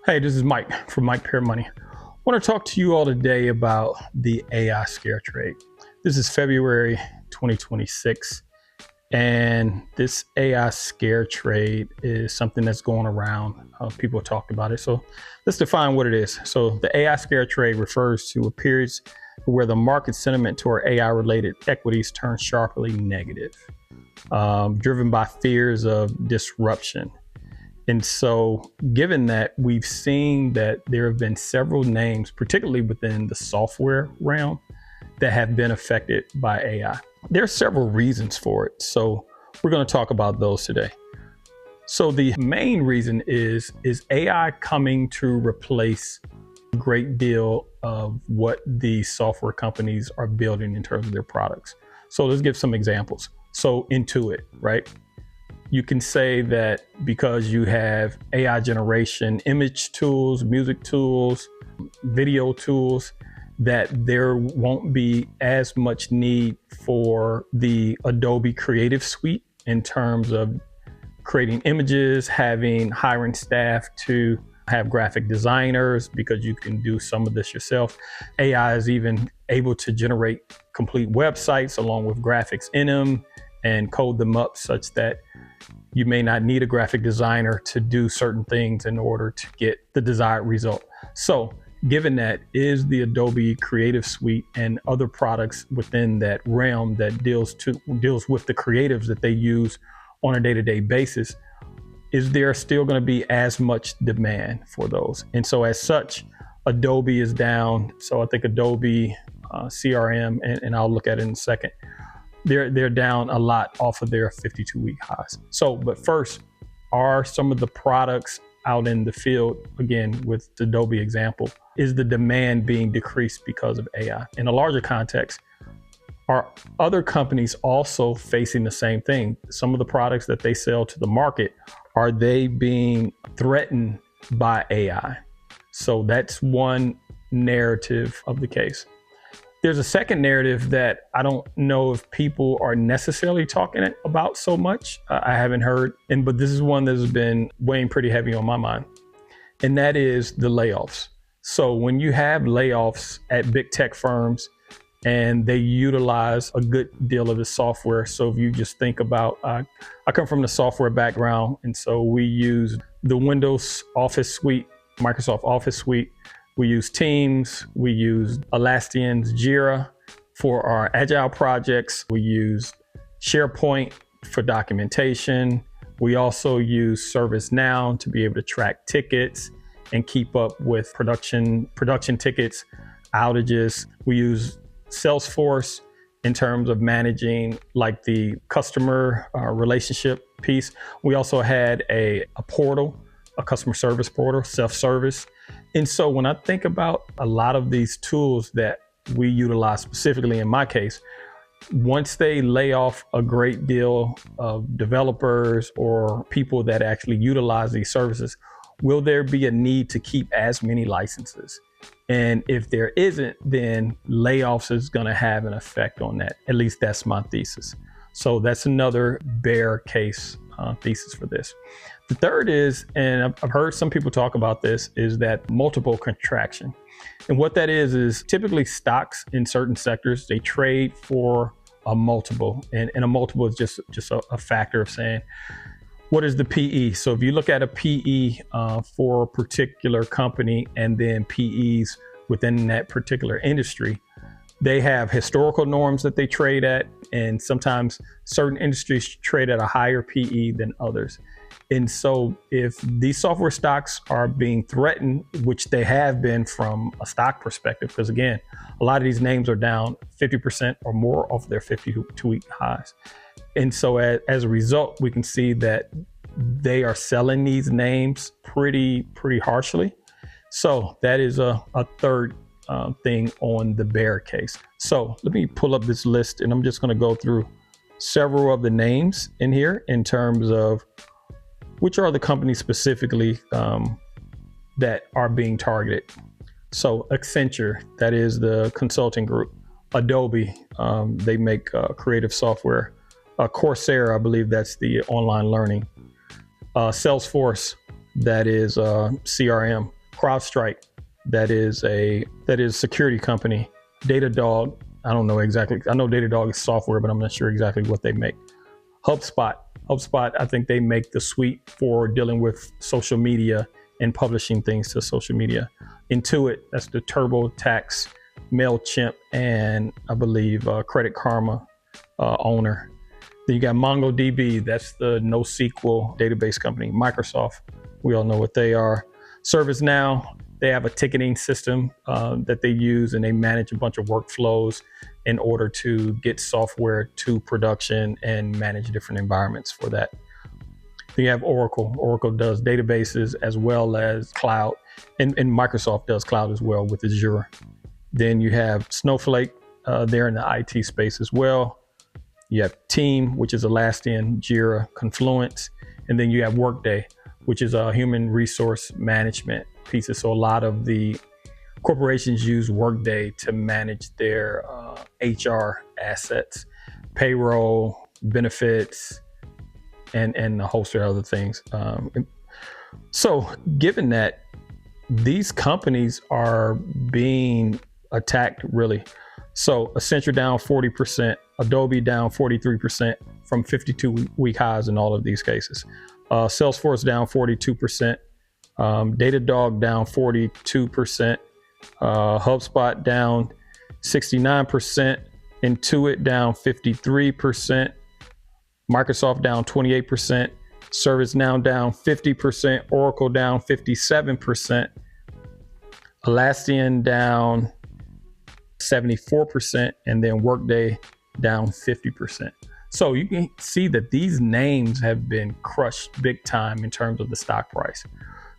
Hey, this is Mike from Mike Peer Money. I want to talk to you all today about the AI scare trade. This is February 2026, and this AI scare trade is something that's going around. People talk about it. So let's define what it is. So the AI scare trade refers to a period where the market sentiment toward AI-related equities turns sharply negative, driven by fears of disruption. And so given that, we've seen that there have been several names, particularly within the software realm, that have been affected by AI. There are several reasons for it. So we're going to talk about those today. So the main reason is AI coming to replace a great deal of what the software companies are building in terms of their products. So let's give some examples. So Intuit, right? You can say that because you have AI generation, image tools, music tools, video tools, that there won't be as much need for the Adobe Creative Suite in terms of creating images, hiring staff to have graphic designers, because you can do some of this yourself. AI is even able to generate complete websites along with graphics in them and code them up such that you may not need a graphic designer to do certain things in order to get the desired result. So given that, is the Adobe Creative Suite and other products within that realm that deals with the creatives that they use on a day-to-day basis, is there still going to be as much demand for those? And so as such, Adobe is down. So I think Adobe CRM, and I'll look at it in a second, they're down a lot off of their 52-week highs. So, but first, are some of the products out in the field, again, with the Adobe example, is the demand being decreased because of AI? In a larger context, are other companies also facing the same thing? Some of the products that they sell to the market, are they being threatened by AI? So that's one narrative of the case. There's a second narrative that I don't know if people are necessarily talking about so much. I haven't heard, but this is one that has been weighing pretty heavy on my mind, and that is the layoffs. So when you have layoffs at big tech firms and they utilize a good deal of the software. So if you just think about, I come from the software background, and so we use the Windows Office Suite, Microsoft Office Suite. We use Teams, we use Atlassian's Jira for our agile projects. We use SharePoint for documentation. We also use ServiceNow to be able to track tickets and keep up with production tickets, outages. We use Salesforce in terms of managing like the customer relationship piece. We also had a portal, a customer service portal, self-service. And so when I think about a lot of these tools that we utilize, specifically in my case, once they lay off a great deal of developers or people that actually utilize these services, will there be a need to keep as many licenses? And if there isn't, then layoffs is going to have an effect on that. At least that's my thesis. So that's another bear case thesis for this. The third is, and I've heard some people talk about this, is that multiple contraction. And what that is typically stocks in certain sectors, they trade for a multiple. And a multiple is just a factor of saying, what is the PE? So if you look at a PE for a particular company and then PEs within that particular industry, they have historical norms that they trade at, and sometimes certain industries trade at a higher PE than others. And so if these software stocks are being threatened, which they have been from a stock perspective, because again, a lot of these names are down 50% or more off their 52-week highs. And so as a result, we can see that they are selling these names pretty harshly. So that is a third thing on the bear case. So let me pull up this list, and I'm just going to go through several of the names in here in terms of which are the companies specifically that are being targeted. So Accenture, that is the consulting group. Adobe, they make creative software. Coursera, I believe that's the online learning. Salesforce, that is CRM. CrowdStrike, that is a security company. Datadog, I don't know exactly. I know Datadog is software, but I'm not sure exactly what they make. HubSpot, I think they make the suite for dealing with social media and publishing things to social media. Intuit, that's the TurboTax, MailChimp, and I believe Credit Karma owner. Then you got MongoDB, that's the NoSQL database company. Microsoft, we all know what they are. ServiceNow, they have a ticketing system that they use, and they manage a bunch of workflows in order to get software to production and manage different environments for that. Then you have Oracle. Oracle does databases as well as cloud, and Microsoft does cloud as well with Azure. Then you have Snowflake, they're in the IT space as well. You have Team, which is Atlassian, Jira, Confluence, and then you have Workday, which is a human resource management pieces. So a lot of the corporations use Workday to manage their HR assets, payroll, benefits, and a host of other things. So given that these companies are being attacked really, so Accenture down 40%, Adobe down 43% from 52-week highs in all of these cases. Salesforce down 42%, Datadog down 42%, HubSpot down 69%, Intuit down 53%, Microsoft down 28%, ServiceNow down 50%, Oracle down 57%, Atlassian down 74%, and then Workday down 50%. So you can see that these names have been crushed big time in terms of the stock price.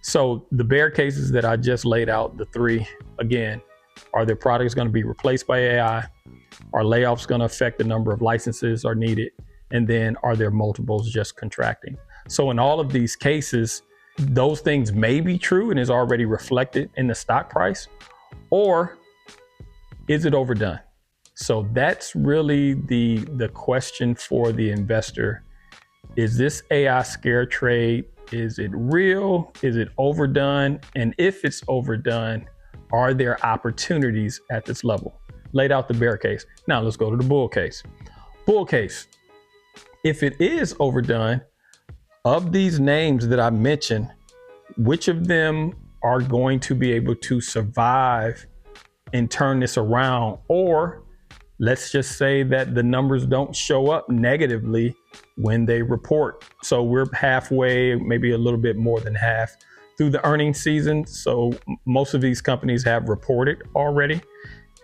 So the bear cases that I just laid out, the three, again, are their products going to be replaced by AI? Are layoffs going to affect the number of licenses are needed? And then are their multiples just contracting? So in all of these cases, those things may be true and is already reflected in the stock price, or is it overdone? So that's really the question for the investor. Is this AI scare trade? Is it real? Is it overdone? And if it's overdone, are there opportunities at this level? Laid out the bear case. Now let's go to the bull case. Bull case. If it is overdone, of these names that I mentioned, which of them are going to be able to survive and turn this around? Or let's just say that the numbers don't show up negatively when they report. So we're halfway, maybe a little bit more than half through the earnings season. So most of these companies have reported already.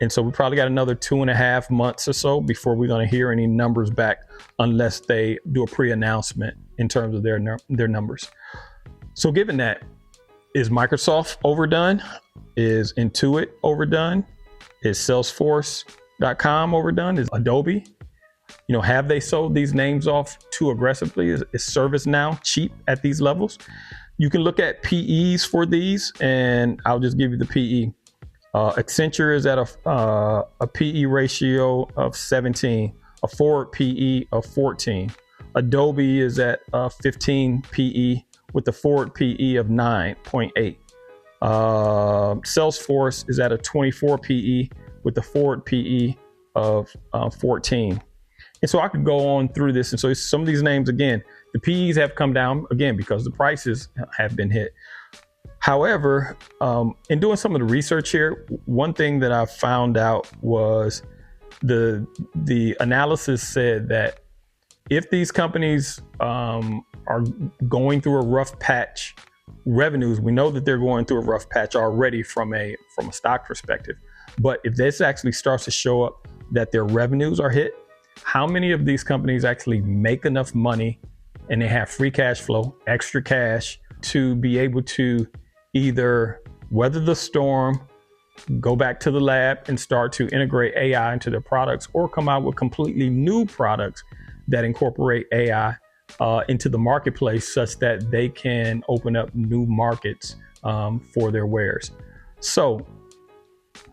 And so we probably got another 2.5 months or so before we're going to hear any numbers back, unless they do a pre-announcement in terms of their numbers. So given that, is Microsoft overdone? Is Intuit overdone? Is Salesforce.com overdone? Is Adobe? Have they sold these names off too aggressively? Is ServiceNow cheap at these levels? You can look at PEs for these, and I'll just give you the PE. Accenture is at a PE ratio of 17, a forward PE of 14. Adobe is at 15 PE with a forward PE of 9.8. Salesforce is at a 24 PE with a forward PE of 14. And so I could go on through this. And so some of these names, again, the PEs have come down again because the prices have been hit. However, in doing some of the research here, one thing that I found out was the analysis said that if these companies are going through a rough patch, revenues, we know that they're going through a rough patch already from a stock perspective. But if this actually starts to show up that their revenues are hit, how many of these companies actually make enough money and they have free cash flow, extra cash, to be able to either weather the storm, go back to the lab and start to integrate AI into their products, or come out with completely new products that incorporate AI into the marketplace such that they can open up new markets for their wares. So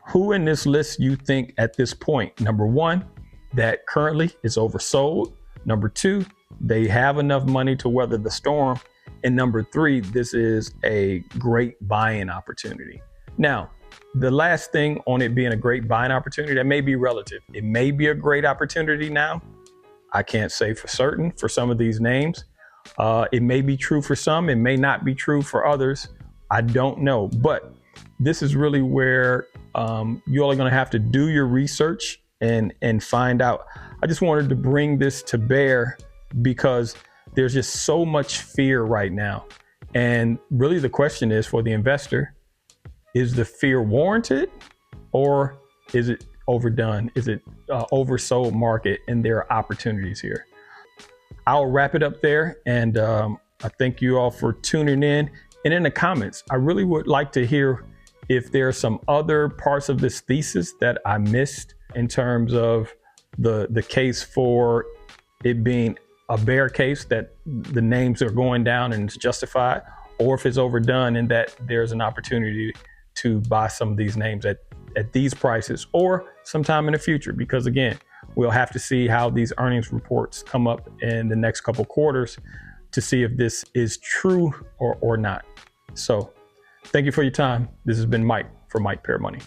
who in this list you think at this point, number one, that currently is oversold? Number two, they have enough money to weather the storm? And number three, this is a great buying opportunity. Now, the last thing on it being a great buying opportunity, that may be relative. It may be a great opportunity now. I can't say for certain for some of these names. It may be true for some, it may not be true for others. I don't know, but this is really where you all are going to have to do your research and find out. I just wanted to bring this to bear because there's just so much fear right now. And really the question is for the investor, is the fear warranted or is it overdone? Is it oversold market and there are opportunities here? I'll wrap it up there, and I thank you all for tuning in. And in the comments, I really would like to hear if there are some other parts of this thesis that I missed in terms of the case for it being a bear case, that the names are going down and it's justified, or if it's overdone and that there's an opportunity to buy some of these names at these prices or sometime in the future. Because again, we'll have to see how these earnings reports come up in the next couple quarters to see if this is true or not. So thank you for your time. This has been Mike for Mike Pair Money.